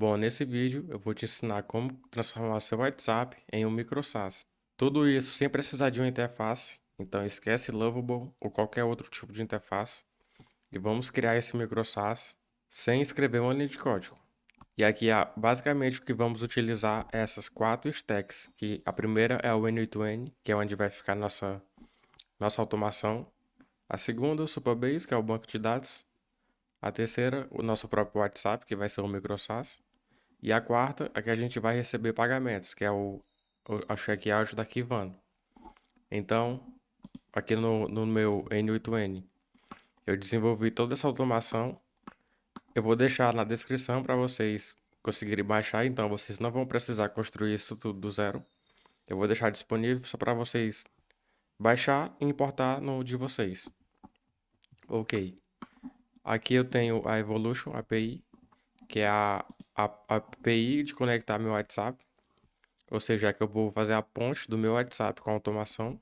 Bom, nesse vídeo eu vou te ensinar como transformar seu WhatsApp em um microsas. Tudo isso sem precisar de uma interface, então esquece Lovable ou qualquer outro tipo de interface e vamos criar esse microsas sem escrever uma linha de código. E aqui, basicamente, o que vamos utilizar é essas quatro stacks, que a primeira é o N8N, que é onde vai ficar nossa automação. A segunda, o Supabase, que é o banco de dados. A terceira, o nosso próprio WhatsApp, que vai ser o microsas. E a quarta é que a gente vai receber pagamentos, que é o checkout da Kivano. Então, aqui no meu N8N, eu desenvolvi toda essa automação. Eu vou deixar na descrição para vocês conseguirem baixar, então vocês não vão precisar construir isso tudo do zero. Eu vou deixar disponível só para vocês baixar e importar no de vocês. Ok. Aqui eu tenho a Evolution API, que é a API de conectar meu WhatsApp. Ou seja, é que eu vou fazer a ponte do meu WhatsApp com a automação.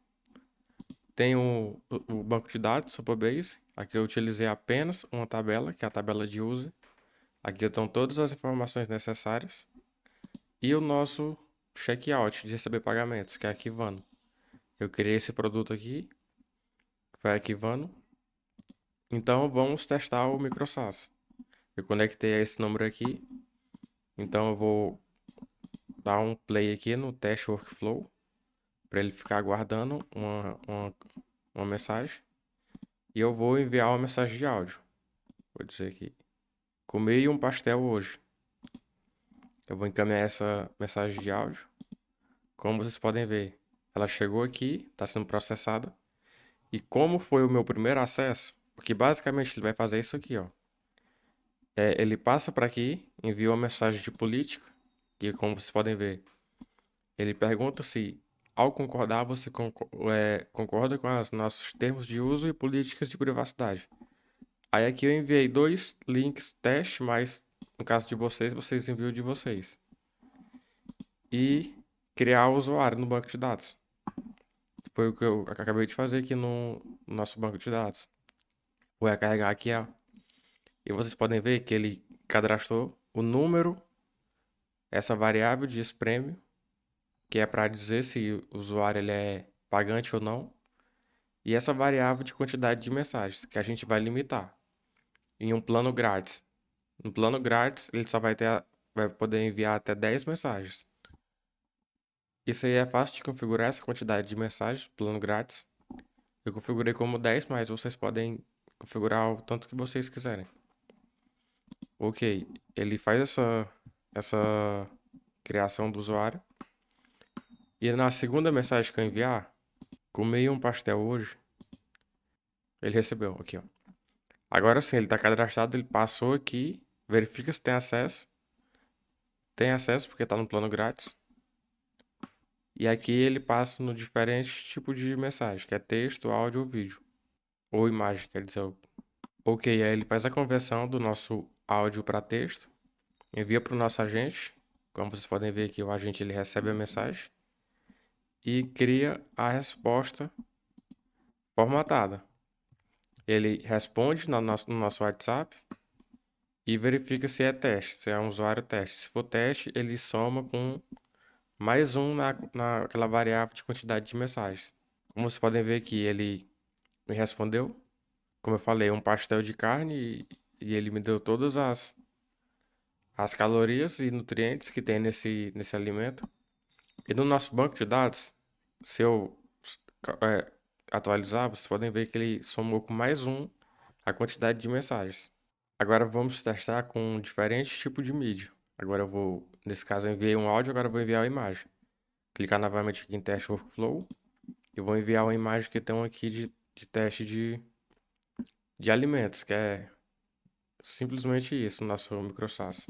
Tem o banco de dados, Supabase. Aqui eu utilizei apenas uma tabela, que é a tabela de user. Aqui estão todas as informações necessárias. E o nosso checkout de receber pagamentos, que é a Kivano. Eu criei esse produto aqui, que foi a Kivano. Então vamos testar o microsas. Eu conectei a esse número aqui. Então eu vou dar um play aqui no teste workflow, para ele ficar aguardando uma mensagem. E eu vou enviar uma mensagem de áudio. Vou dizer aqui: comi um pastel hoje. Eu vou encaminhar essa mensagem de áudio. Como vocês podem ver, ela chegou aqui, está sendo processada. E como foi o meu primeiro acesso, o que basicamente ele vai fazer é isso aqui, ó. Ele passa para aqui, envia uma mensagem de política, que como vocês podem ver, ele pergunta se, ao concordar, você concorda com os nossos termos de uso e políticas de privacidade. Aí aqui eu enviei dois links teste, mas no caso de vocês, vocês enviam o de vocês. E criar o usuário no banco de dados. Foi o que eu acabei de fazer aqui no nosso banco de dados. Vou recarregar aqui, ó. E vocês podem ver que ele cadastrou o número, essa variável de prêmio, que é para dizer se o usuário ele é pagante ou não. E essa variável de quantidade de mensagens, que a gente vai limitar em um plano grátis. No plano grátis, ele só vai poder enviar até 10 mensagens. Isso aí é fácil de configurar, essa quantidade de mensagens, plano grátis. Eu configurei como 10, mas vocês podem configurar o tanto que vocês quiserem. Ok, ele faz essa criação do usuário. E na segunda mensagem que eu enviar, comi um pastel hoje, ele recebeu aqui, ó. Agora sim, ele está cadastrado, ele passou aqui, verifica se tem acesso. Tem acesso porque está no plano grátis. E aqui ele passa no diferente tipo de mensagem, que é texto, áudio ou vídeo. Ou imagem, quer dizer. Ok, aí ele faz a conversão do nosso áudio para texto, envia para o nosso agente. Como vocês podem ver aqui, o agente ele recebe a mensagem e cria a resposta formatada. Ele responde no nosso WhatsApp e verifica se é teste, se é um usuário teste. Se for teste, ele soma com mais um naquela variável de quantidade de mensagens. Como vocês podem ver aqui, ele me respondeu, como eu falei, um pastel de carne e ele me deu todas as calorias e nutrientes que tem nesse alimento. E no nosso banco de dados, se eu é, atualizar, vocês podem ver que ele somou com mais um a quantidade de mensagens. Agora vamos testar com um diferente tipo de mídia. Agora eu vou, nesse caso eu enviei um áudio, agora eu vou enviar uma imagem. Clicar novamente aqui em teste workflow e vou enviar uma imagem que tem aqui de teste de alimentos, que é simplesmente isso, nosso microsas.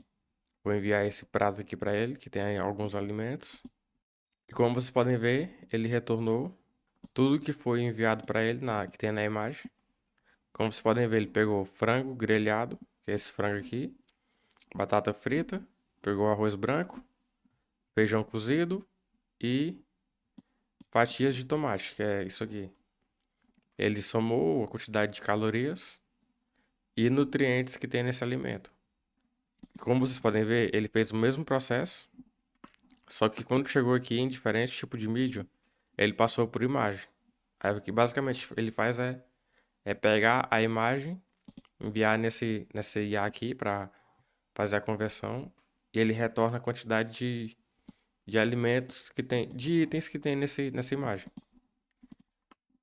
Vou enviar esse prato aqui para ele, que tem alguns alimentos. E como vocês podem ver, ele retornou tudo que foi enviado para ele, que tem na imagem. Como vocês podem ver, ele pegou frango grelhado, que é esse frango aqui, batata frita, pegou arroz branco, feijão cozido e fatias de tomate, que é isso aqui. Ele somou a quantidade de calorias e nutrientes que tem nesse alimento. Como vocês podem ver, ele fez o mesmo processo, só que quando chegou aqui em diferente tipo de mídia, ele passou por imagem. Aí o que basicamente ele faz é pegar a imagem, enviar nesse IA aqui para fazer a conversão, e ele retorna a quantidade de alimentos que tem, de itens que tem nessa imagem.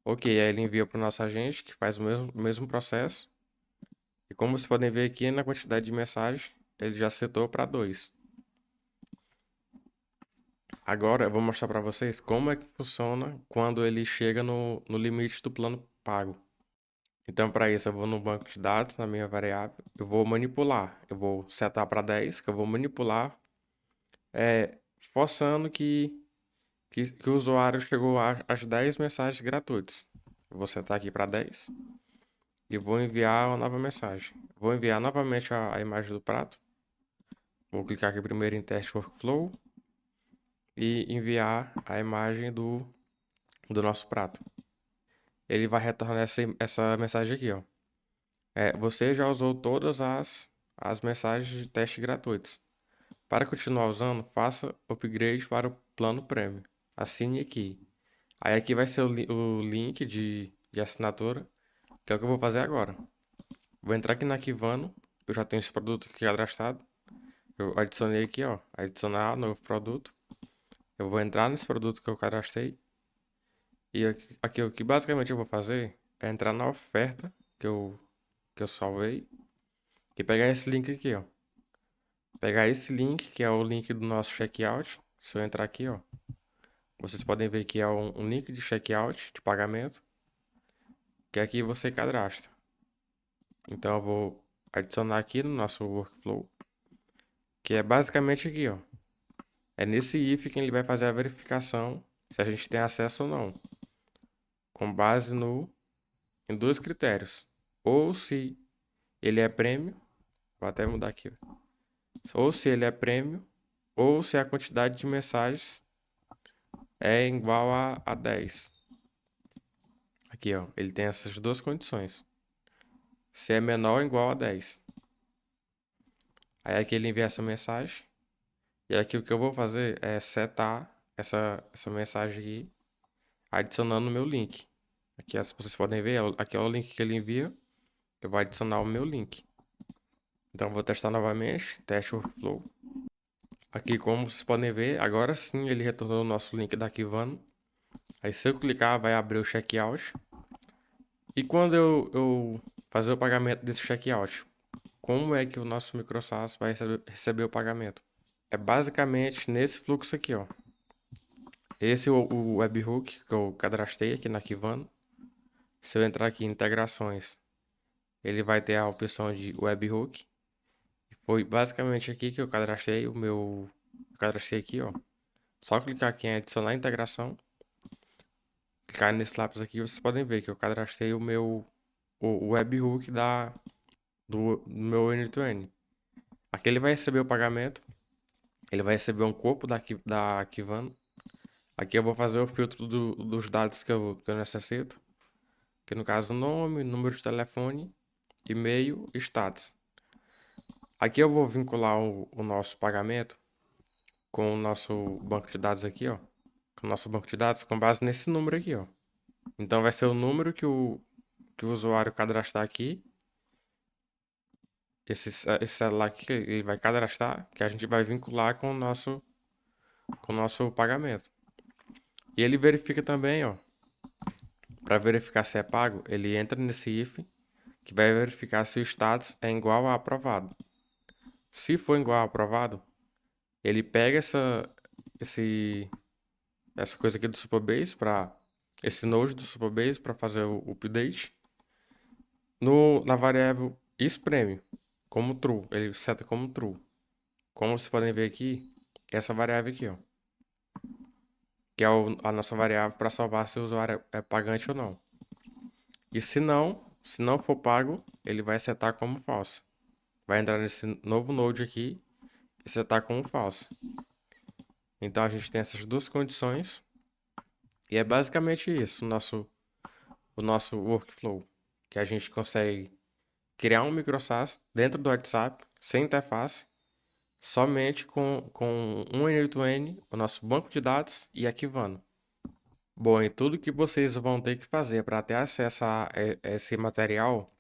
Ok, aí ele envia para o nosso agente, que faz o mesmo processo. E como vocês podem ver aqui na quantidade de mensagens, ele já setou para 2. Agora eu vou mostrar para vocês como é que funciona quando ele chega no limite do plano pago. Então, para isso, eu vou no banco de dados, na minha variável, eu vou manipular. Eu vou setar para 10, que eu vou manipular, forçando que o usuário chegou às 10 mensagens gratuitas. Eu vou setar aqui para 10 e vou enviar uma nova mensagem. Vou enviar novamente a imagem do prato. Vou clicar aqui primeiro em teste workflow e enviar a imagem do nosso prato. Ele vai retornar essa mensagem aqui, ó. Você já usou todas as mensagens de teste gratuitas. Para continuar usando, faça upgrade para o plano Premium. Assine aqui. Aí aqui vai ser o link de assinatura, que é o que eu vou fazer agora. Vou entrar aqui na Kivano. Eu já tenho esse produto aqui cadastrado. Eu adicionei aqui, ó. Adicionar novo produto. Eu vou entrar nesse produto que eu cadastrei. E aqui o que basicamente eu vou fazer é entrar na oferta que eu salvei. E pegar esse link aqui, ó. Pegar esse link, que é o link do nosso checkout. Se eu entrar aqui, ó. Vocês podem ver que é um link de checkout, de pagamento. Que aqui você cadastra. Então eu vou adicionar aqui no nosso workflow. Que é basicamente aqui, ó. É nesse if que ele vai fazer a verificação se a gente tem acesso ou não. Com base em dois critérios. Ou se ele é prêmio. Vou até mudar aqui. Ou se ele é prêmio. Ou se a quantidade de mensagens é igual a 10. Aqui, ó. Ele tem essas duas condições. Se é menor ou igual a 10. Aí aqui ele envia essa mensagem. E aqui o que eu vou fazer é setar essa mensagem aqui, adicionando o meu link. Aqui, vocês podem ver, aqui é o link que ele envia. Eu vou adicionar o meu link. Então, eu vou testar novamente, teste workflow. Aqui, como vocês podem ver, agora sim ele retornou o nosso link da Kivano. Aí, se eu clicar, vai abrir o checkout. E quando eu fazer o pagamento desse checkout, como é que o nosso microSaaS vai receber o pagamento? É basicamente nesse fluxo aqui, ó. Esse é o webhook que eu cadastrei aqui na Kivano. Se eu entrar aqui em integrações, ele vai ter a opção de webhook. Foi basicamente aqui que eu cadastrei Eu cadastrei aqui, ó. Só clicar aqui em adicionar integração. Clicar nesse lápis aqui, vocês podem ver que eu cadastrei o webhook do meu N2N. Aqui ele vai receber o pagamento. Ele vai receber um corpo da Kivano. Aqui eu vou fazer o filtro dos dados que eu necessito. Que no caso, nome, número de telefone, e-mail e status. Aqui eu vou vincular o nosso pagamento com o nosso banco de dados aqui, ó. Com o nosso banco de dados com base nesse número aqui, ó. Então vai ser o número que o usuário cadastrar aqui. Esse celular aqui que ele vai cadastrar, que a gente vai vincular com o nosso pagamento. E ele verifica também, ó. Para verificar se é pago, ele entra nesse if, que vai verificar se o status é igual a aprovado. Se for igual a aprovado, ele pega essa coisa aqui do Supabase esse node do Supabase para fazer o update na variável isPremio como true, ele seta como true. Como vocês podem ver aqui, essa variável aqui, ó, que é a nossa variável para salvar se o usuário é pagante ou não. E se não for pago, ele vai setar como false. Vai entrar nesse novo node aqui e setar como false. Então a gente tem essas duas condições. E é basicamente isso o nosso workflow. Que a gente consegue criar um microSaaS dentro do WhatsApp, sem interface, somente com um N8N, o nosso banco de dados e arquivando. Bom, e tudo que vocês vão ter que fazer para ter acesso a esse material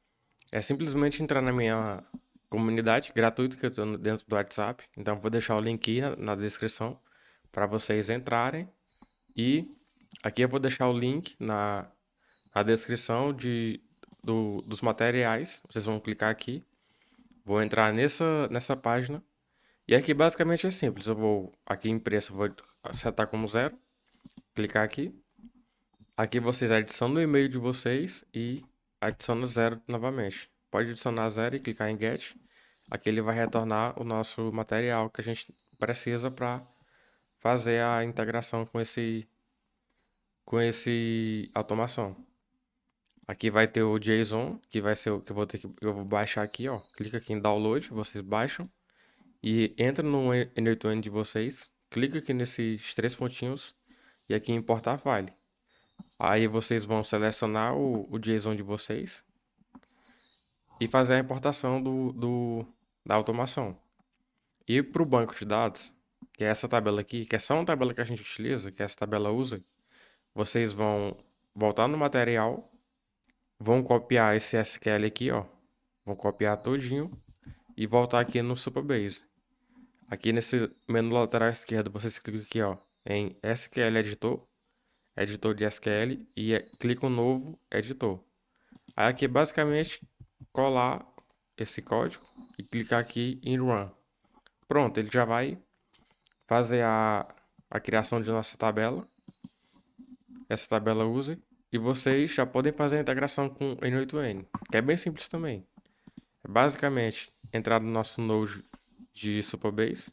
é simplesmente entrar na minha comunidade gratuita que eu estou dentro do WhatsApp. Então, vou deixar o link aí na descrição para vocês entrarem. E aqui eu vou deixar o link na descrição dos materiais. Vocês vão clicar aqui. Vou entrar nessa página. E aqui basicamente é simples. Eu vou aqui em preço, eu vou setar como zero. Clicar aqui. Aqui vocês adicionam o e-mail de vocês e adicionam zero novamente. Pode adicionar zero e clicar em Get. Aqui ele vai retornar o nosso material que a gente precisa para fazer a integração com esse automação. Aqui vai ter o JSON, que vai ser o que eu vou baixar aqui, ó. Clica aqui em download, vocês baixam e entra no N8N de vocês, clica aqui nesses três pontinhos e aqui em importar file. Aí vocês vão selecionar o JSON de vocês e fazer a importação da automação. E para o banco de dados, que é essa tabela aqui, que é só uma tabela que a gente utiliza, que essa tabela usa, vocês vão voltar no material, vão copiar esse SQL aqui, ó. Vão copiar todinho e voltar aqui no Supabase. Aqui nesse menu lateral esquerdo, vocês clicam aqui, ó, em SQL Editor, editor de SQL, e clica em novo editor. Aí aqui basicamente colar esse código e clicar aqui em Run. Pronto, ele já vai fazer a criação de nossa tabela. Essa tabela usa. E vocês já podem fazer a integração com o N8N, que é bem simples também. É basicamente entrar no nosso Node de Supabase,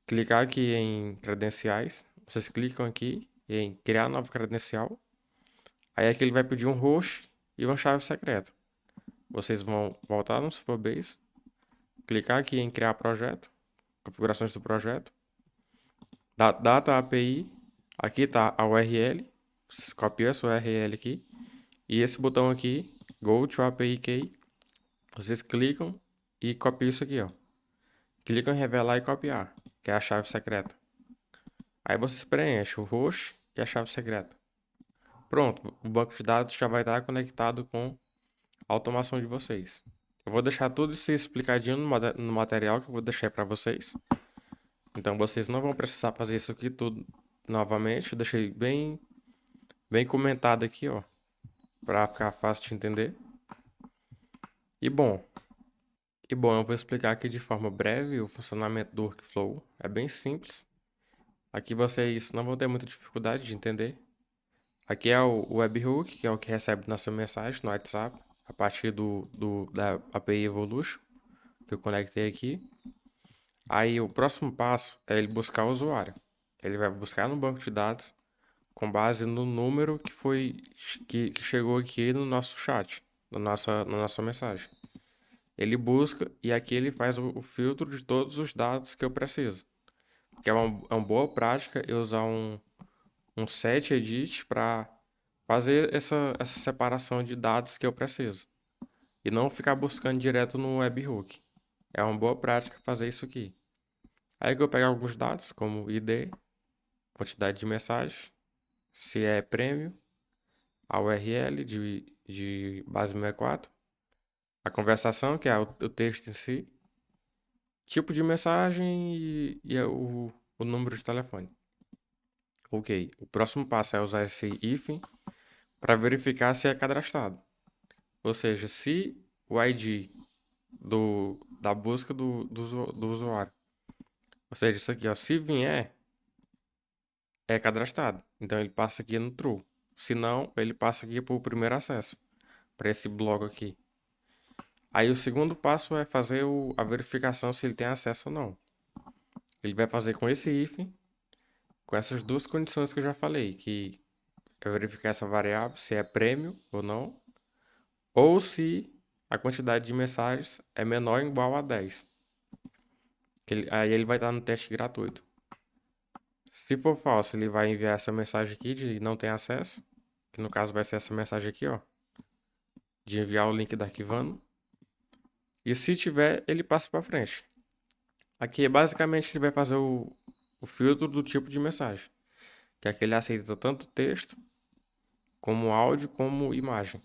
clicar aqui em credenciais. Vocês clicam aqui em criar nova credencial. Aí aqui ele vai pedir um host e uma chave secreta. Vocês vão voltar no Supabase, clicar aqui em criar projeto, configurações do projeto, data API, aqui está a URL, copia essa URL aqui, e esse botão aqui, Go to API Key, vocês clicam e copiam isso aqui, ó. Clicam em revelar e copiar, que é a chave secreta. Aí vocês preenchem o host e a chave secreta. Pronto, o banco de dados já vai estar conectado com a automação de vocês. Eu vou deixar tudo isso explicadinho no material que eu vou deixar para vocês. Então vocês não vão precisar fazer isso aqui tudo novamente. Eu deixei bem comentado aqui, ó, para ficar fácil de entender. E bom, eu vou explicar aqui de forma breve o funcionamento do workflow. É bem simples. Aqui vocês não vão ter muita dificuldade de entender. Aqui é o webhook, que é o que recebe nossa mensagem no WhatsApp, a partir da API Evolution, que eu conectei aqui. Aí o próximo passo é ele buscar o usuário. Ele vai buscar no banco de dados com base no número que chegou aqui no nosso chat, na nossa mensagem. Ele busca e aqui ele faz o filtro de todos os dados que eu preciso. Que é uma boa prática eu usar um set edit para fazer essa separação de dados que eu preciso. E não ficar buscando direto no webhook. É uma boa prática fazer isso aqui. Aí que eu pego alguns dados, como ID, quantidade de mensagem, se é prêmio, a URL de base 64, a conversação, que é o texto em si, tipo de mensagem e o número de telefone. Ok, o próximo passo é usar esse hífen para verificar se é cadastrado. Ou seja, se o ID da busca do usuário, ou seja, isso aqui, ó, se vier, é cadastrado. Então ele passa aqui no true. Se não, ele passa aqui para o primeiro acesso, para esse bloco aqui. Aí o segundo passo é fazer a verificação se ele tem acesso ou não. Ele vai fazer com esse hífen, com essas duas condições que eu já falei, que é verificar essa variável, se é prêmio ou não, ou se a quantidade de mensagens é menor ou igual a 10. Aí ele vai estar no teste gratuito. Se for falso, ele vai enviar essa mensagem aqui de não tem acesso, que no caso vai ser essa mensagem aqui, ó, de enviar o link da arquivando. E se tiver, ele passa para frente. Aqui, basicamente, ele vai fazer o filtro do tipo de mensagem, que é que ele aceita tanto texto, como áudio, como imagem.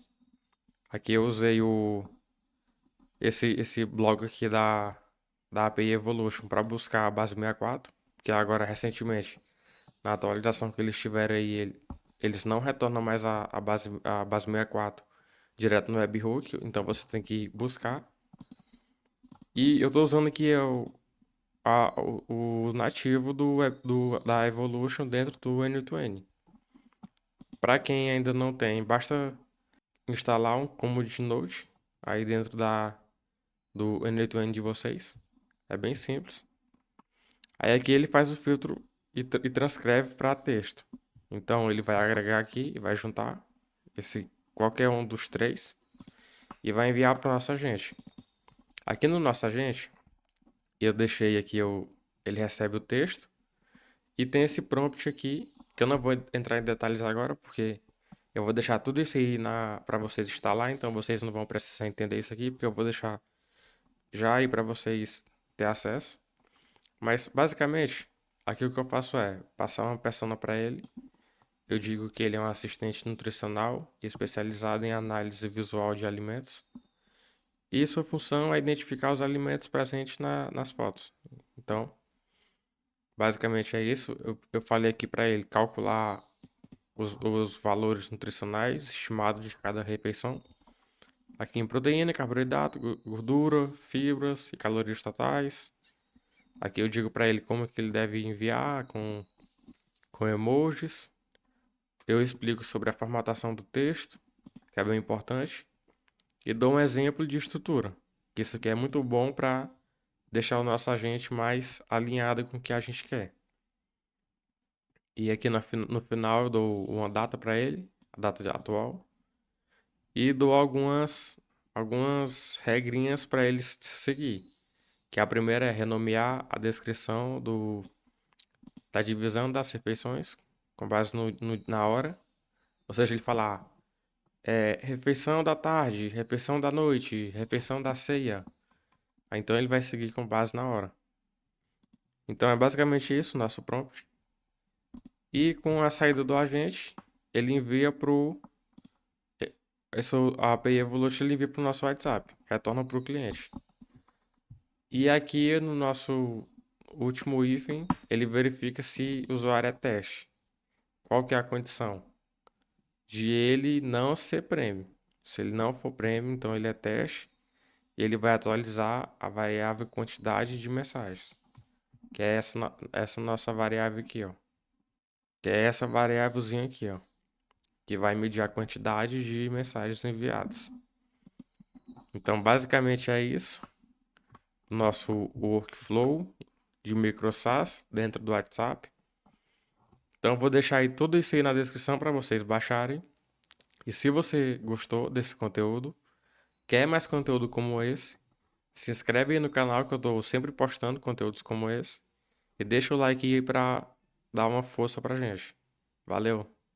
Aqui eu usei esse blog aqui da API Evolution para buscar a base 64, que agora recentemente, na atualização que eles tiveram aí, eles não retornam mais a base 64 direto no webhook, então você tem que buscar. E eu estou usando aqui o nativo da Evolution dentro do N2N. Para quem ainda não tem, basta instalar um Community Note aí dentro do N2N de vocês. É bem simples. Aí aqui ele faz o filtro e transcreve para texto. Então ele vai agregar aqui e vai juntar qualquer um dos três e vai enviar para o nosso agente. Aqui no nosso agente, eu deixei aqui, ele recebe o texto e tem esse prompt aqui, que eu não vou entrar em detalhes agora, porque eu vou deixar tudo isso aí para vocês instalar, então vocês não vão precisar entender isso aqui, porque eu vou deixar já aí para vocês ter acesso. Mas basicamente, aqui o que eu faço é passar uma persona para ele. Eu digo que ele é um assistente nutricional especializado em análise visual de alimentos. E sua função é identificar os alimentos presentes nas fotos. Então, basicamente é isso. Eu falei aqui para ele calcular os valores nutricionais estimados de cada refeição. Aqui em proteína, carboidrato, gordura, fibras e calorias totais. Aqui eu digo para ele como que ele deve enviar com emojis. Eu explico sobre a formatação do texto, que é bem importante, e dou um exemplo de estrutura. Isso aqui é muito bom para deixar o nosso agente mais alinhado com o que a gente quer. E aqui no final eu dou uma data para ele, a data atual, e dou algumas regrinhas para ele seguir. Que a primeira é renomear a descrição da divisão das refeições com base na hora. Ou seja, ele falar refeição da tarde, refeição da noite, refeição da ceia. Aí, então ele vai seguir com base na hora. Então é basicamente isso, nosso prompt. E com a saída do agente, ele envia pro. A API Evolution ele envia para o nosso WhatsApp, retorna para o cliente. E aqui no nosso último item, ele verifica se o usuário é teste. Qual que é a condição? De ele não ser prêmio. Se ele não for prêmio, então ele é teste. E ele vai atualizar a variável quantidade de mensagens. Que é essa nossa variável aqui, ó. Que é essa variávelzinha aqui, ó. Que vai medir a quantidade de mensagens enviadas. Então, basicamente é isso. Nosso workflow de MicroSAS dentro do WhatsApp. Então, vou deixar aí tudo isso aí na descrição para vocês baixarem. E se você gostou desse conteúdo, quer mais conteúdo como esse, se inscreve aí no canal que eu estou sempre postando conteúdos como esse. E deixa o like aí para dar uma força pra gente. Valeu!